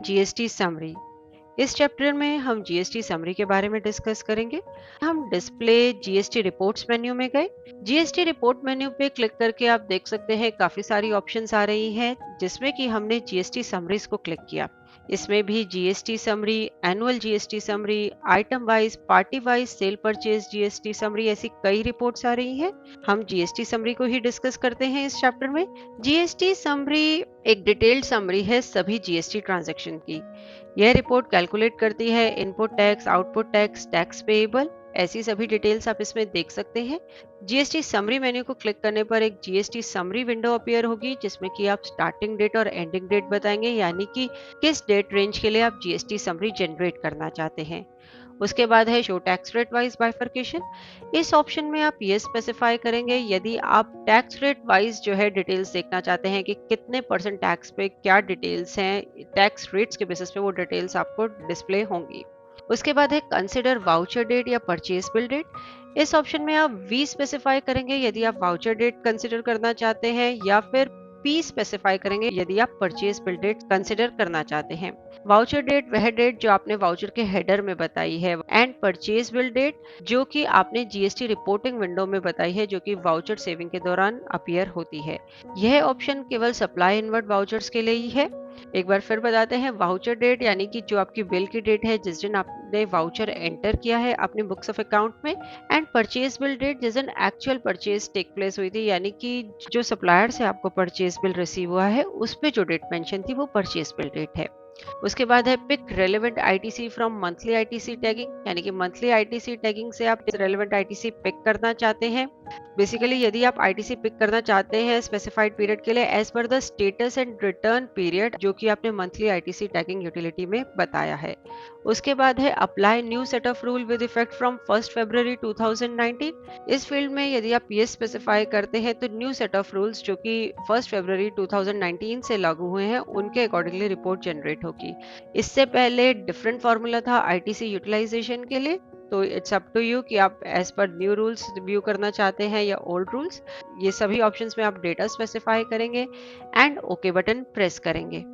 GST summary. इस chapter में हम जीएसटी समरी के बारे में डिस्कस करेंगे। हम डिस्प्ले जीएसटी रिपोर्ट्स मेन्यू में गए। जीएसटी रिपोर्ट मेन्यू पे क्लिक करके आप देख सकते हैं काफी सारी ऑप्शंस आ रही हैं, जिसमें कि हमने जीएसटी समरीज को क्लिक किया। इसमें भी GST summary, annual GST summary, item wise, party wise, cell purchase GST summary, ऐसी कई रिपोर्ट्स आ रही हैं। हम जीएसटी समरी को ही डिस्कस करते हैं इस चैप्टर में। जीएसटी समरी एक डिटेल्ड समरी है सभी जीएसटी ट्रांजैक्शन की। यह रिपोर्ट कैलकुलेट करती है input tax, output tax, tax payable, ऐसी सभी डिटेल्स आप इसमें देख सकते हैं। जीएसटी समरी मेन्यू को क्लिक करने पर एक जीएसटी समरी विंडो अपीयर होगी, जिसमें कि आप स्टार्टिंग डेट और एंडिंग डेट बताएंगे, यानी कि किस डेट रेंज के लिए आप जीएसटी समरी जनरेट करना चाहते हैं। उसके बाद है show tax rate wise bifurcation. इस ऑप्शन में आप ये स्पेसिफाई करेंगे यदि आप टैक्स रेट वाइज जो है डिटेल्स देखना चाहते हैं कि कितने परसेंट टैक्स पे क्या डिटेल्स हैं, टैक्स रेट्स के बेसिस पे वो डिटेल्स आपको डिस्प्ले होंगी। उसके बाद है कंसिडर वाउचर डेट या परचेज बिल डेट। इस ऑप्शन में आप वी स्पेसिफाई करेंगे यदि आप वाउचर डेट कंसिडर करना चाहते हैं, या फिर पी स्पेसिफाई करेंगे यदि आप परचेज बिल डेट कंसिडर करना चाहते हैं। वाउचर डेट वह डेट जो आपने वाउचर के हेडर में बताई है, एंड परचेज बिल डेट जो कि आपने जीएसटी रिपोर्टिंग विंडो में बताई है, जो कि वाउचर सेविंग के दौरान अपीयर होती है। यह ऑप्शन केवल सप्लाई इनवर्ड वाउचर्स के लिए ही है। एक बार फिर बताते हैं, वाउचर डेट यानी कि जो आपकी बिल की डेट है जिस दिन आपने वाउचर एंटर किया है अपने बुक्स ऑफ अकाउंट में, एंड परचेज बिल डेट जिस दिन एक्चुअल परचेज टेक प्लेस हुई थी, यानी कि जो सप्लायर से आपको परचेज बिल रिसीव हुआ है उस पे जो डेट मेंशन थी वो परचेज बिल डेट है। उसके बाद है pick relevant ITC from monthly ITC tagging, यानी कि मंथली आईटीसी टैगिंग से आप रेलेवेंट आईटीसी पिक करना चाहते हैं। बेसिकली यदि आप आईटीसी पिक करना चाहते हैं स्पेसिफाइड पीरियड के लिए एज पर the status and return period जो कि आपने मंथली आईटीसी टैगिंग यूटिलिटी में बताया है। उसके बाद है apply new set of rule with effect from 1 फरवरी 2019। इस फील्ड में यदि आप ये स्पेसिफाई करते हैं तो न्यू सेट ऑफ रूल्स जो कि 1 फरवरी 2019 से लागू हुए हैं उनके अकॉर्डिंगली रिपोर्ट जनरेट होगी। इससे पहले डिफरेंट फॉर्मूला था आईटीसी यूटिलाइजेशन के लिए, तो इट्स अप टू यू कि आप as per new rules review करना चाहते हैं या ओल्ड रूल्स। ये सभी ऑप्शंस में आप डेटा स्पेसिफाई करेंगे एंड ओके बटन प्रेस करेंगे।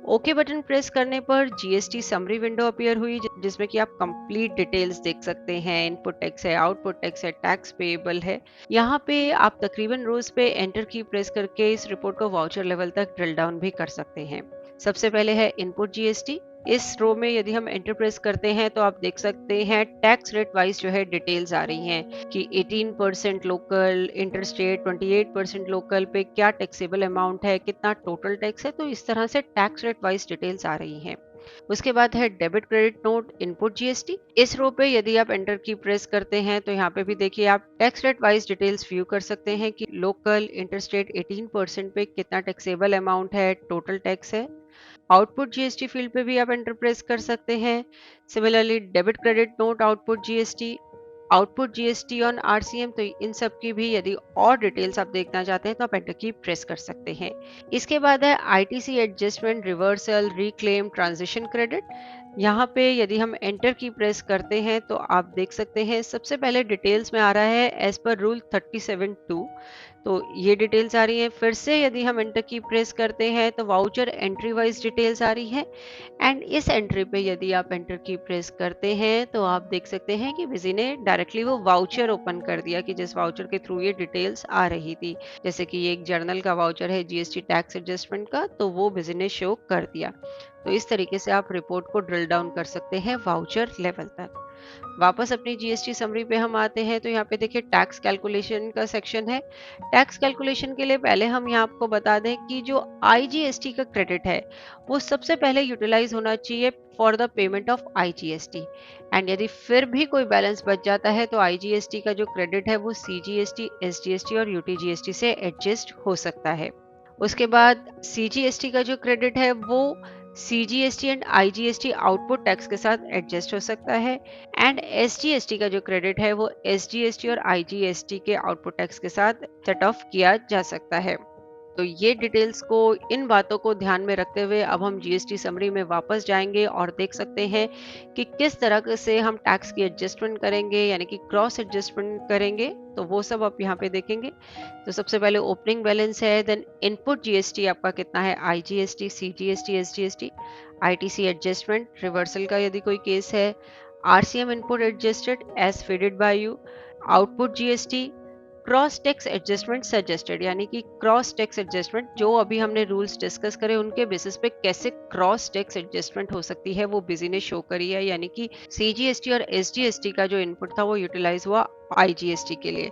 ओके बटन प्रेस करने पर जीएसटी समरी विंडो अपीयर हुई, जिसमें कि आप कंप्लीट डिटेल्स देख सकते हैं। इनपुट टैक्स है, आउटपुट टैक्स है, टैक्स पेएबल है। यहाँ पे आप तकरीबन रोज पे एंटर की प्रेस करके इस रिपोर्ट को वाउचर लेवल तक ड्रिल डाउन भी कर सकते हैं। सबसे पहले है इनपुट जीएसटी। इस रो में यदि हम एंटर प्रेस करते हैं तो आप देख सकते हैं टैक्स रेट वाइज जो है डिटेल्स आ रही हैं कि 18% लोकल, इंटरस्टेट 28% लोकल पे क्या टैक्सेबल अमाउंट है, कितना टोटल टैक्स है। तो इस तरह से टैक्स रेट वाइज डिटेल्स आ रही हैं। उसके बाद है debit credit note input GST. इस रो पे यदि आप एंटर की प्रेस करते हैं तो यहाँ पे भी देखिए आप tax rate wise details view कर सकते हैं कि लोकल, इंटरस्टेट 18% पे कितना टैक्सेबल अमाउंट है, टोटल टैक्स है। आउटपुट जीएसटी फील्ड पे भी आप एंटर प्रेस कर सकते हैं। Similarly debit credit note output GST, output GST on RCM, तो इन सब की भी यदि और डिटेल्स आप देखना चाहते हैं तो आप एंटर की प्रेस कर सकते हैं। इसके बाद है ITC adjustment, reversal, reclaim, transition credit. यहाँ पे यदि हम एंटर की प्रेस करते हैं तो आप देख सकते हैं सबसे पहले डिटेल्स में आ रहा है एज पर रूल 37(2), तो ये डिटेल्स आ रही हैं। फिर से यदि हम एंटर की प्रेस करते हैं तो वाउचर एंट्री वाइज डिटेल्स आ रही है, एंड इस एंट्री पे यदि आप एंटर की प्रेस करते हैं तो आप देख सकते हैं कि विजी ने डायरेक्टली वो वाउचर ओपन कर दिया कि जिस वाउचर के थ्रू ये डिटेल्स आ रही थी। जैसे कि ये एक जर्नल का वाउचर है जीएसटी टैक्स एडजस्टमेंट का, तो वो विजी ने शो कर दिया। तो इस तरीके से आप रिपोर्ट को ड्रिल डाउन कर सकते हैं वाउचर लेवल तक। वापस अपनी जीएसटी समरी पे हम आते हैं तो यहाँ पे देखिए टैक्स कैलकुलेशन का सेक्शन है। टैक्स कैलकुलेशन के लिए पहले हम यहाँ आपको बता दें कि जो आईजीएसटी का क्रेडिट है वो सबसे पहले यूटिलाइज होना चाहिए for the payment of IGST, and यदि फिर भी कोई बैलेंस बच जाता है तो आईजीएसटी का जो क्रेडिट है वो सीजीएसटी, एसजीएसटी और यूटीजीएसटी से एडजस्ट हो सकता है। उसके बाद सीजीएसटी का जो क्रेडिट है वो CGST and IGST output tax के साथ एडजस्ट हो सकता है, एंड एसजीएसटी का जो क्रेडिट है वो एसजीएसटी और आईजीएसटी के आउटपुट टैक्स के साथ सेट ऑफ किया जा सकता है। तो ये डिटेल्स को, इन बातों को ध्यान में रखते हुए अब हम जीएसटी समरी में वापस जाएंगे और देख सकते हैं कि किस तरह से हम टैक्स की एडजस्टमेंट करेंगे, यानी कि क्रॉस एडजस्टमेंट करेंगे। तो वो सब आप यहाँ पे देखेंगे। तो सबसे पहले ओपनिंग बैलेंस है, देन इनपुट जीएसटी आपका कितना है, IGST, CGST, SGST, ITC adjustment, reversal का यदि कोई केस है, RCM input adjusted as feeded by you, output GST, cross tax adjustment suggested, यानी कि क्रॉस टैक्स एडजस्टमेंट जो अभी हमने रूल्स डिस्कस करे उनके बेसिस पे कैसे क्रॉस टैक्स एडजस्टमेंट हो सकती है वो बिजी ने शो करी है, यानी कि सीजीएसटी और एसजीएसटी का जो इनपुट था वो यूटिलाइज हुआ आईजीएसटी के लिए।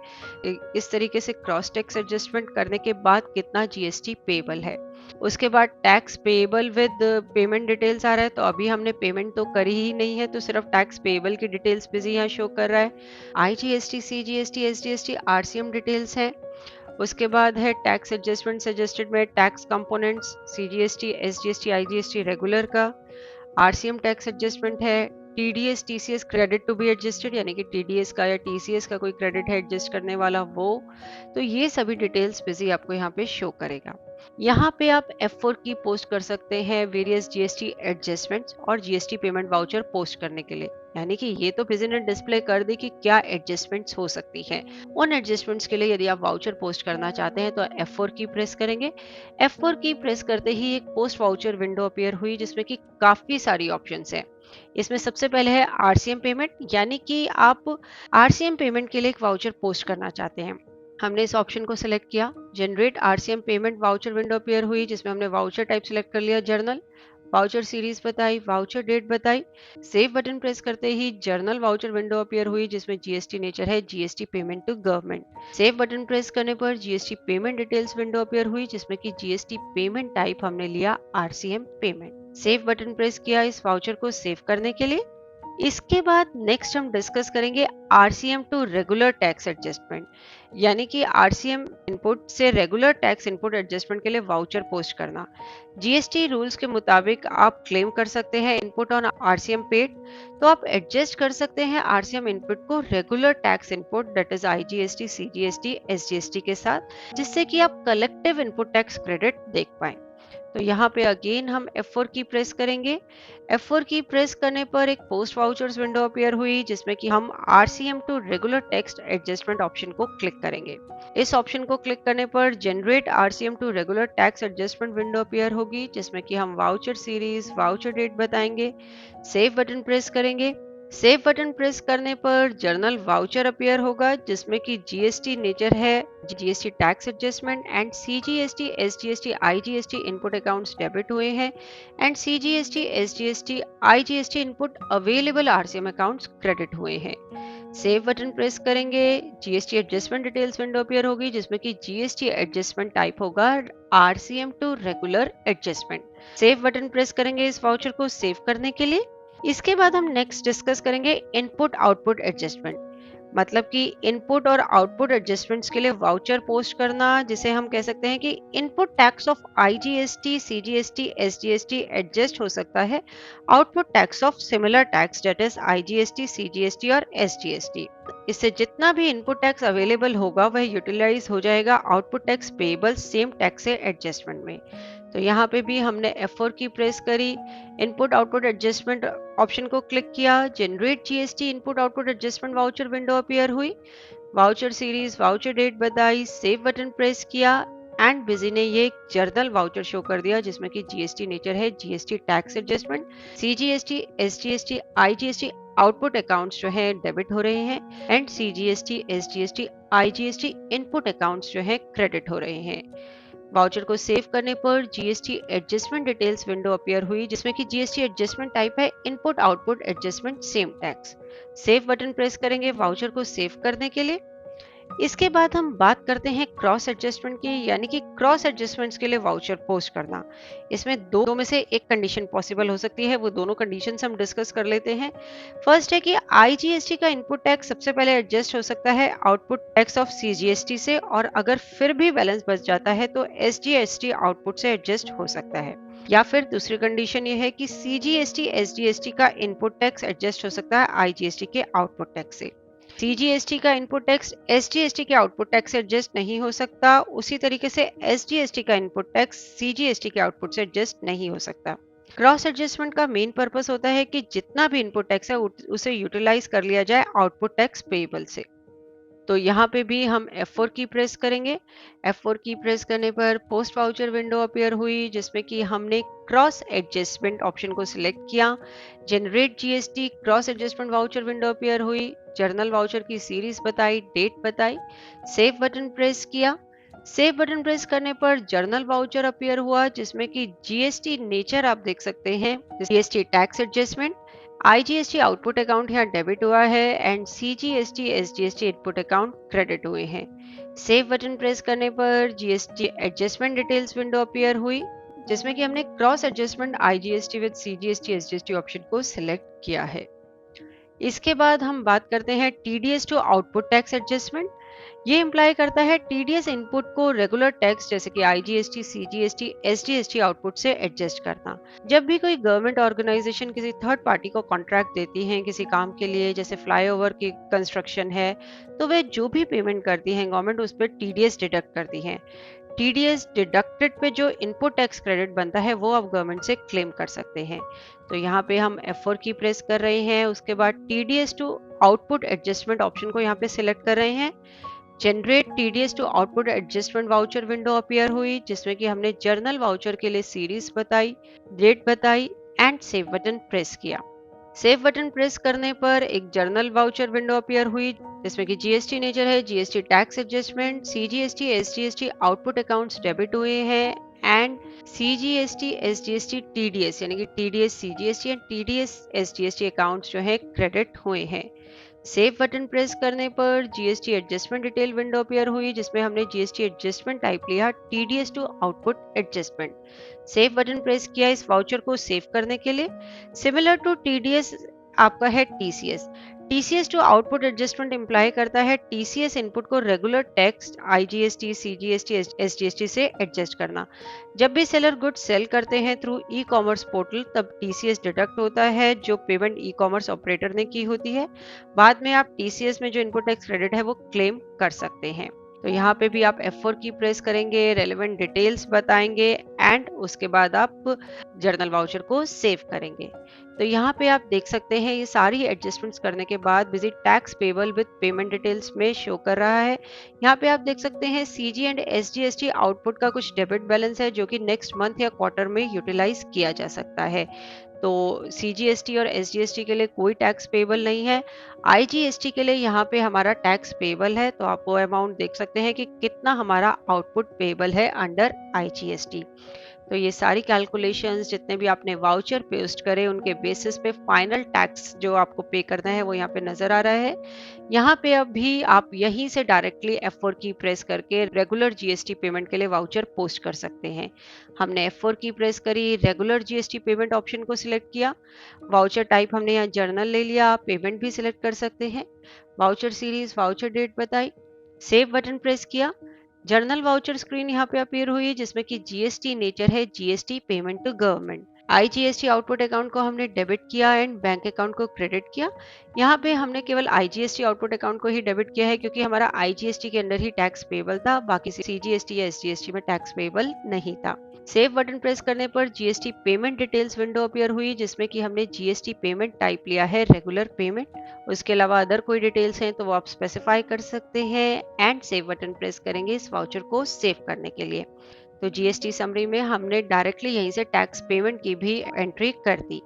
इस तरीके से क्रॉस टैक्स एडजस्टमेंट करने के बाद कितना जीएसटी पेबल है। उसके बाद tax payable with payment details आ रहा है। तो अभी हमने पेमेंट तो करी ही नहीं है, तो सिर्फ टैक्स पेबल की डिटेल्स बिजी यहाँ शो कर रहा है। IGST, CGST, SGST, RCM details है। उसके बाद है टैक्स एडजस्टमेंट सजेस्टेड में tax components, CGST, SGST, IGST regular का, आरसीएम टैक्स एडजस्टमेंट है, TDS, TCS credit to be adjusted, यानी कि टीडीएस का या टीसीएस का कोई क्रेडिट है एडजस्ट करने वाला वो। तो ये सभी डिटेल्स बिजी आपको यहाँ पे शो करेगा। यहाँ पे आप F4 की पोस्ट कर सकते हैं वेरियस जीएसटी एडजस्टमेंट्स और जीएसटी पेमेंट वाउचर पोस्ट करने के लिए, यानी कि ये तो बिजी ने डिस्प्ले कर दी कि क्या एडजस्टमेंट्स हो सकती हैं। उन एडजस्टमेंट्स के लिए यदि आप वाउचर पोस्ट करना चाहते हैं तो F4 की प्रेस करेंगे। F4 की प्रेस करते ही एक पोस्ट वाउचर विंडो अपीयर हुई जिसमें कि काफी सारी ऑप्शंस हैं। इसमें सबसे पहले है आरसीएम पेमेंट, यानी कि आप आरसीएम पेमेंट के लिए एक वाउचर पोस्ट करना चाहते हैं। हमने इस ऑप्शन को सिलेक्ट किया। Generate RCM payment voucher window appear हुई जिसमें हमने वाउचर टाइप सिलेक्ट कर लिया जर्नल, वाउचर सीरीज बताई, वाउचर डेट बताई। सेव बटन प्रेस करते ही जर्नल वाउचर विंडो अपीयर हुई जिसमें जीएसटी नेचर है GST payment to government. Save button press करने पर GST payment details window appear हुई जिसमें कि जीएसटी पेमेंट टाइप हमने लिया RCM payment. Save button press किया इस वाउचर को सेव करने के लिए। इसके बाद नेक्स्ट हम डिस्कस करेंगे RCM to regular tax adjustment, यानी कि आरसीएम इनपुट से रेगुलर टैक्स इनपुट एडजस्टमेंट के लिए वाउचर पोस्ट करना। जीएसटी रूल्स के मुताबिक आप क्लेम कर सकते हैं इनपुट ऑन आरसीएम पेड, तो आप एडजस्ट कर सकते हैं आरसीएम इनपुट को regular tax input that is IGST, CGST, SGST के साथ, जिससे कि आप कलेक्टिव इनपुट टैक्स क्रेडिट देख पाए। तो यहाँ पे अगेन हम F4 की प्रेस करेंगे। F4 की प्रेस करने पर एक पोस्ट वाउचर्स विंडो अपीयर हुई जिसमें कि हम RCM to regular text adjustment option को क्लिक करेंगे। इस ऑप्शन को क्लिक करने पर generate RCM to regular tax adjustment window appear होगी जिसमें कि हम वाउचर सीरीज, वाउचर डेट बताएंगे। सेव बटन प्रेस करेंगे। सेव बटन प्रेस करने पर जर्नल वाउचर अपीयर होगा जिसमें कि जीएसटी नेचर है GST tax adjustment and CGST, SGST, IGST input accounts debit हुए हैं and CGST, SGST, IGST input available RCM accounts credit हुए हैं। सेव बटन प्रेस करेंगे। GST adjustment details window appear होगी जिसमें कि जीएसटी एडजस्टमेंट टाइप होगा RCM to regular adjustment. Save button press करेंगे इस वाउचर को सेव करने के लिए। इसके बाद हम नेक्स्ट डिस्कस करेंगे इनपुट आउटपुट एडजस्टमेंट, मतलब कि इनपुट और आउटपुट एडजस्टमेंट्स के लिए वाउचर पोस्ट करना, जिसे हम कह सकते हैं कि input tax of IGST, CGST, SGST adjust हो सकता है output tax of similar tax that is IGST, CGST और एसजीएसटी। इससे जितना भी इनपुट टैक्स अवेलेबल होगा वह यूटिलाइज हो जाएगा output tax payable same tax से एडजस्टमेंट में। तो यहाँ पे भी हमने F4 की प्रेस करी, इनपुट आउटपुट एडजस्टमेंट ऑप्शन को क्लिक किया। Generate GST input output adjustment voucher window appear हुई। वाउचर सीरीज, वाउचर डेट बताई, सेव बटन प्रेस किया एंड बिजी ने ये जर्नल वाउचर शो कर दिया जिसमें कि जीएसटी नेचर है GST tax adjustment, CGST, SGST, IGST output accounts जो है डेबिट हो रहे हैं and CGST, SGST, IGST input accounts जो है क्रेडिट हो रहे हैं। वाउचर को सेव करने पर GST adjustment details window appear हुई जिसमें कि जीएसटी एडजस्टमेंट टाइप है input output adjustment same tax. Save button press करेंगे वाउचर को सेव करने के लिए। इसके बाद हम बात करते हैं क्रॉस एडजस्टमेंट की, यानी कि क्रॉस एडजस्टमेंट्स के लिए वाउचर पोस्ट करना। इसमें दो में से एक कंडीशन पॉसिबल हो सकती है, वो दोनों कंडीशंस हम डिस्कस कर लेते हैं। फर्स्ट है कि आईजीएसटी का इनपुट टैक्स सबसे पहले एडजस्ट हो सकता है आउटपुट टैक्स ऑफ सीजीएसटी से, और अगर फिर भी बैलेंस बच जाता है तो एसजीएसटी आउटपुट से एडजस्ट हो सकता है। या फिर दूसरी कंडीशन ये है कि सीजीएसटी, एसजीएसटी का इनपुट टैक्स एडजस्ट हो सकता है आईजीएसटी के आउटपुट टैक्स से। सीजीएसटी का इनपुट टैक्स एसजीएसटी के आउटपुट टैक्स से एडजस्ट नहीं हो सकता, उसी तरीके से एसजीएसटी का इनपुट टैक्स सीजीएसटी के आउटपुट से एडजस्ट नहीं हो सकता। क्रॉस एडजस्टमेंट का मेन पर्पस होता है कि जितना भी इनपुट टैक्स है उसे यूटिलाइज कर लिया जाए आउटपुट टैक्स पेएबल से। तो यहाँ पे भी हम F4 की प्रेस करेंगे। F4 की प्रेस करने पर पोस्ट वाउचर विंडो अपीयर हुई, जिसमें कि हमने क्रॉस एडजस्टमेंट ऑप्शन को सिलेक्ट किया। Generate GST cross adjustment voucher window appear हुई। जर्नल वाउचर की सीरीज बताई, डेट बताई। सेव बटन प्रेस किया। सेव बटन प्रेस करने पर जर्नल वाउचर अपीयर हुआ, जिसमें कि जीएसटी नेचर आप देख सकते हैं, GST tax adjustment, IGST output account यहाँ डेबिट हुआ है and CGST SGST input account credit हुए हैं। सेव बटन प्रेस करने पर GST adjustment details window appear हुई, जिसमें कि हमने cross adjustment IGST with CGST SGST option को सिलेक्ट किया है। इसके बाद हम बात करते हैं TDS to output tax adjustment. ये इम्प्लाई करता है टीडीएस इनपुट को रेगुलर टैक्स जैसे कि आईजीएसटी, सीजीएसटी, एसजीएसटी आउटपुट से एडजस्ट करना। जब भी कोई गवर्नमेंट ऑर्गेनाइजेशन किसी थर्ड पार्टी को कॉन्ट्रैक्ट देती हैं किसी काम के लिए, जैसे फ्लाईओवर की कंस्ट्रक्शन है, तो वे जो भी पेमेंट करती हैं गवर्नमेंट उस पर टीडीएस डिडक्ट करती है। टीडीएस डिडक्टेड पे जो इनपुट टैक्स क्रेडिट बनता है वो आप गवर्नमेंट से क्लेम कर सकते हैं। तो यहाँ पे हम F4 की प्रेस कर रहे हैं, उसके बाद TDS to output adjustment option को यहाँ पे सिलेक्ट कर रहे हैं। Generate TDS to output adjustment voucher window appear हुई, जिसमें कि हमने जर्नल वाउचर के लिए सीरीज बताई, डेट बताई एंड सेव बटन प्रेस किया। सेव बटन प्रेस करने पर एक जर्नल वाउचर विंडो अपीयर हुई, जिसमें कि जीएसटी नेचर है GST tax adjustment, CGST SGST output accounts debit हुए हैं एंड सीजीएसटी एसजीएसटी टीडीएस यानी कि TDS CGST and TDS SGST accounts जो है क्रेडिट हुए हैं। सेव बटन प्रेस करने पर GST adjustment detail window appear हुई, जिसमें हमने जीएसटी एडजस्टमेंट टाइप लिया TDS to output adjustment. Save button press किया इस वाउचर को सेव करने के लिए। सिमिलर टू टीडीएस आपका है TCS. TCS to output adjustment imply करता है टीसीएस इनपुट को regular tax IGST, CGST, SGST से एडजस्ट करना। जब भी सेलर गुड सेल करते हैं थ्रू ई कॉमर्स पोर्टल, तब टीसीएस डिडक्ट होता है जो पेमेंट ई कॉमर्स ऑपरेटर ने की होती है। बाद में आप टीसीएस में जो इनपुट टैक्स क्रेडिट है वो क्लेम कर सकते हैं। तो यहाँ पे भी आप F4 की प्रेस करेंगे, रेलेवेंट डिटेल्स बताएंगे एंड उसके बाद आप जर्नल वाउचर को सेव करेंगे। तो यहाँ पे आप देख सकते हैं ये सारी एडजस्टमेंट्स करने के बाद visit tax payable with payment details में शो कर रहा है। यहाँ पे आप देख सकते हैं सीजी एंड एसजीएसटी आउटपुट का कुछ डेबिट बैलेंस है जो कि नेक्स्ट मंथ या क्वार्टर में यूटिलाइज किया जा सकता है। तो सीजीएसटी और एसजीएसटी के लिए कोई टैक्स पेबल नहीं है। आईजीएसटी के लिए यहाँ पे हमारा टैक्स पेबल है, तो आप वो अमाउंट देख सकते हैं कि कितना हमारा आउटपुट पेबल है अंडर आईजीएसटी। तो ये सारी कैलकुलेशंस जितने भी आपने वाउचर पेस्ट करे उनके बेसिस पे फाइनल टैक्स जो आपको पे करना है वो यहाँ पे नजर आ रहा है। यहाँ पे अभी आप यहीं से डायरेक्टली F4 की प्रेस करके रेगुलर जीएसटी पेमेंट के लिए वाउचर पोस्ट कर सकते हैं। हमने F4 की प्रेस करी, रेगुलर जीएसटी पेमेंट ऑप्शन को सिलेक्ट किया, वाउचर टाइप हमने यहाँ जर्नल ले लिया, पेमेंट भी सिलेक्ट कर सकते हैं, वाउचर सीरीज, वाउचर डेट बताई, सेव बटन प्रेस किया। जर्नल वाउचर स्क्रीन यहाँ पे अपीयर हुई, जिसमें कि जीएसटी नेचर है GST payment to government. IGST output account को हमने डेबिट किया एंड बैंक अकाउंट को क्रेडिट किया। यहाँ पे हमने केवल आईजीएसटी आउटपुट अकाउंट को ही डेबिट किया है क्योंकि हमारा आईजीएसटी के अंदर ही टैक्स पेबल था, बाकी सीजीएसटी या एसजीएसटी में टैक्स पेबल नहीं था। सेव बटन प्रेस करने पर GST payment details window appear हुई, जिसमें कि हमने जीएसटी पेमेंट टाइप लिया है रेगुलर पेमेंट। उसके अलावा अदर कोई डिटेल्स हैं तो वो आप स्पेसिफाई कर सकते हैं एंड सेव बटन प्रेस करेंगे इस वाउचर को सेव करने के लिए। तो जीएसटी समरी में हमने डायरेक्टली यहीं से टैक्स पेमेंट की भी एंट्री कर दी।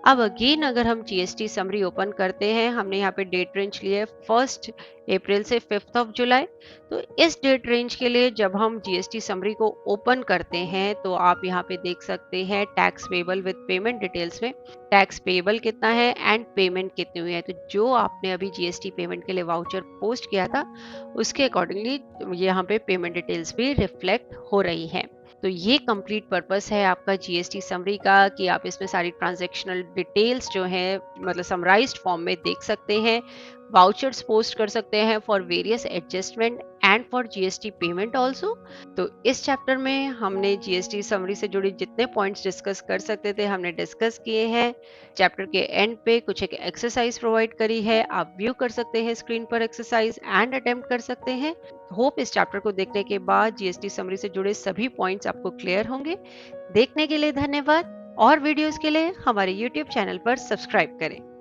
अब अगेन अगर हम जीएसटी समरी ओपन करते हैं, हमने यहाँ पे डेट रेंज ली है 1 अप्रैल से 5 जुलाई। तो इस डेट रेंज के लिए जब हम जीएसटी समरी को ओपन करते हैं तो आप यहाँ पे देख सकते हैं tax payable with payment details में टैक्स पेबल कितना है एंड पेमेंट कितनी हुई है। तो जो आपने अभी जीएसटी पेमेंट के लिए वाउचर पोस्ट किया था उसके अकॉर्डिंगली यहाँ पे पेमेंट डिटेल्स भी रिफ्लेक्ट हो रही है। तो ये कंप्लीट पर्पस है आपका जीएसटी समरी का कि आप इसमें सारी ट्रांजैक्शनल डिटेल्स जो है मतलब समराइज्ड फॉर्म में देख सकते हैं। वाउचर्स पोस्ट कर सकते हैं for various adjustment and for GST payment also. तो इस चैप्टर में हमने जीएसटी समरी से जुड़ी जितने पॉइंट्स डिस्कस कर सकते थे हमने डिस्कस किए हैं। चैप्टर के एंड पे कुछ एक एक्सरसाइज प्रोवाइड करी है, आप व्यू कर सकते हैं स्क्रीन पर एक्सरसाइज एंड अटेम्प्ट कर सकते हैं। होप इस चैप्टर को देखने के बाद जीएसटी समरी से जुड़े सभी पॉइंट्स आपको क्लियर होंगे। देखने के लिए धन्यवाद और वीडियोस के लिए हमारे यूट्यूब चैनल पर सब्सक्राइब करें।